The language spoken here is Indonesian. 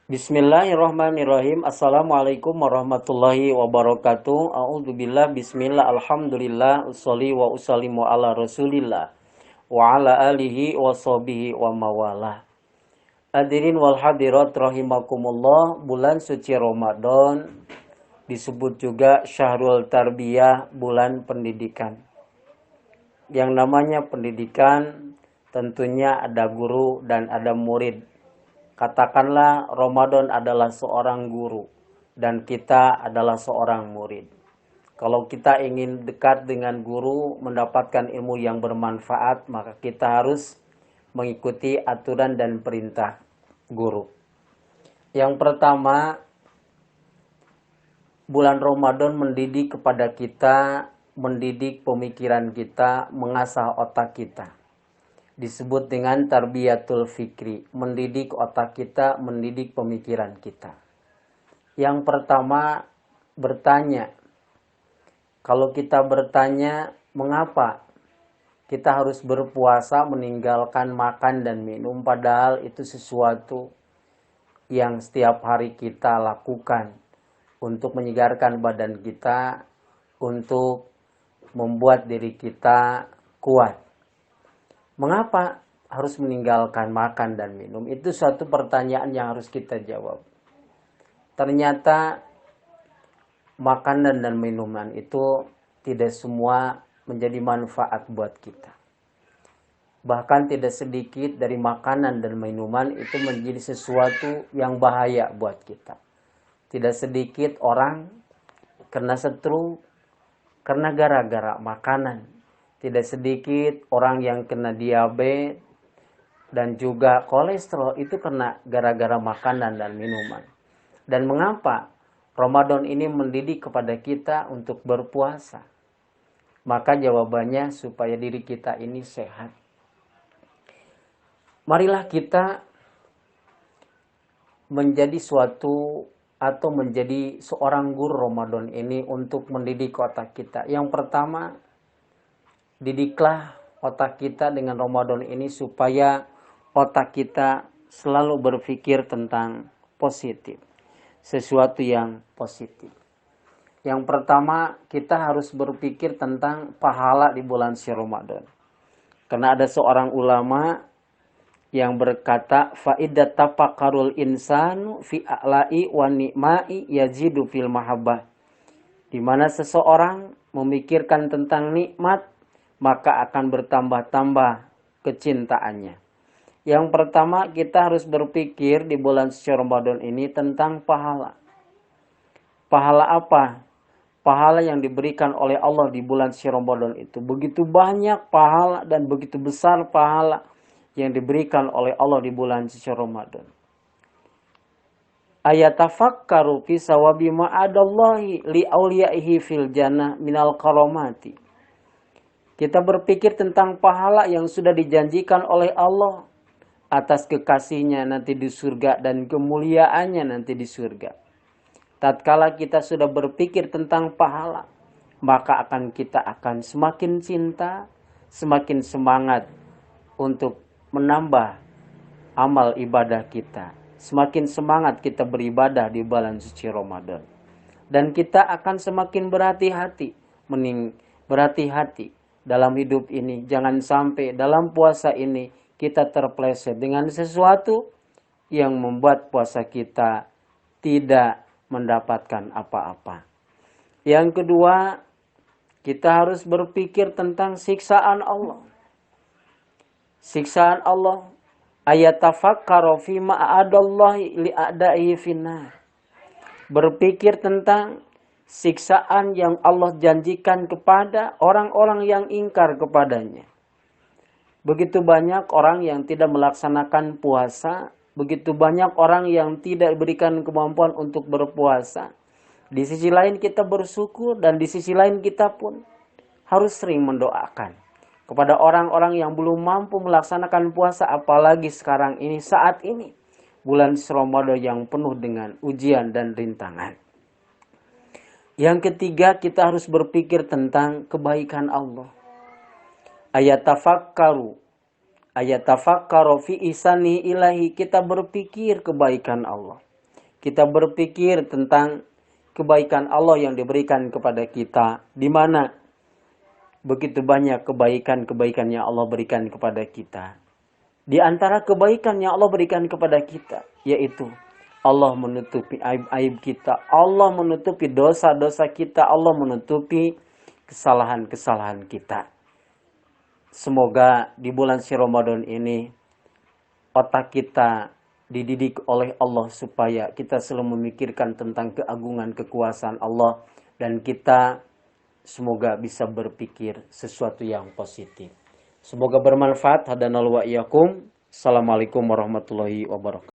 Bismillahirrahmanirrahim. Assalamualaikum warahmatullahi wabarakatuh. A'udzubillah, bismillah, alhamdulillah, usholli wa usallimu ala rasulillah wa ala alihi wa sahbihi wa mawalah. Hadirin wal hadirat rahimakumullah, bulan suci Ramadan disebut juga Syahrul Tarbiyah, bulan pendidikan. Yang namanya pendidikan tentunya ada guru dan ada murid. Katakanlah Ramadan adalah seorang guru dan kita adalah seorang murid. Kalau kita ingin dekat dengan guru, mendapatkan ilmu yang bermanfaat, maka kita harus mengikuti aturan dan perintah guru. Yang pertama, bulan Ramadan mendidik kepada kita, mendidik pemikiran kita, mengasah otak kita. Disebut dengan tarbiyatul fikri, mendidik otak kita, mendidik pemikiran kita. Yang pertama, bertanya. Kalau kita bertanya, mengapa kita harus berpuasa, meninggalkan makan dan minum, padahal itu sesuatu yang setiap hari kita lakukan untuk menyegarkan badan kita, untuk membuat diri kita kuat. Mengapa harus meninggalkan makan dan minum? Itu suatu pertanyaan yang harus kita jawab. Ternyata makanan dan minuman itu tidak semua menjadi manfaat buat kita. Bahkan tidak sedikit dari makanan dan minuman itu menjadi sesuatu yang bahaya buat kita. Tidak sedikit orang kena stroke karena gara-gara makanan. Tidak sedikit orang yang kena diabetes dan juga kolesterol itu kena gara-gara makanan dan minuman. Dan mengapa Ramadan ini mendidik kepada kita untuk berpuasa? Maka jawabannya supaya diri kita ini sehat. Marilah kita menjadi suatu atau menjadi seorang guru Ramadan ini untuk mendidik otak kita. Yang pertama, didiklah otak kita dengan Ramadan ini supaya otak kita selalu berpikir tentang positif. Sesuatu yang positif. Yang pertama, kita harus berpikir tentang pahala di bulan suci Ramadan. Karena ada seorang ulama yang berkata, faidat tafakkarul insanu fi a'la'i wa ni'ma'i yajidu fil mahabbah. Di mana seseorang memikirkan tentang nikmat, maka akan bertambah-tambah kecintaannya. Yang pertama, kita harus berpikir di bulan suci Ramadan ini tentang pahala. Pahala apa? Pahala yang diberikan oleh Allah di bulan suci Ramadan itu. Begitu banyak pahala dan begitu besar pahala yang diberikan oleh Allah di bulan suci Ramadan. Ayatafakkaru fi sawabi ma'adallahi li awliyaihi fil jannah minal karamati. Kita berpikir tentang pahala yang sudah dijanjikan oleh Allah atas kekasihnya nanti di surga dan kemuliaannya nanti di surga. Tatkala kita sudah berpikir tentang pahala, maka kita akan semakin cinta, semakin semangat untuk menambah amal ibadah kita. Semakin semangat kita beribadah di bulan suci Ramadan. Dan kita akan semakin berhati-hati dalam hidup ini. Jangan sampai dalam puasa ini kita terpleset dengan sesuatu yang membuat puasa kita tidak mendapatkan apa-apa. Yang kedua, kita harus berpikir tentang siksaan Allah. Siksaan Allah. Ayatafakkaru fi ma'adallahi li'ada'ihi finnar. Berpikir tentang siksaan yang Allah janjikan kepada orang-orang yang ingkar kepadanya. Begitu banyak orang yang tidak melaksanakan puasa, begitu banyak orang yang tidak diberikan kemampuan untuk berpuasa. Di sisi lain kita bersyukur dan di sisi lain kita pun harus sering mendoakan kepada orang-orang yang belum mampu melaksanakan puasa, apalagi sekarang ini, saat ini, bulan Ramadan yang penuh dengan ujian dan rintangan. Yang ketiga, kita harus berpikir tentang kebaikan Allah. Ayatafakkaru fi ihsani ilahi, kita berpikir kebaikan Allah. Kita berpikir tentang kebaikan Allah yang diberikan kepada kita. Di mana begitu banyak kebaikan-kebaikan yang Allah berikan kepada kita. Di antara kebaikan yang Allah berikan kepada kita, yaitu Allah menutupi aib-aib kita, Allah menutupi dosa-dosa kita, Allah menutupi kesalahan-kesalahan kita. Semoga di bulan si Ramadan ini otak kita dididik oleh Allah supaya kita selalu memikirkan tentang keagungan kekuasaan Allah dan kita semoga bisa berpikir sesuatu yang positif. Semoga bermanfaat. Hadanal wa iyyakum. Assalamualaikum warahmatullahi wabarakatuh.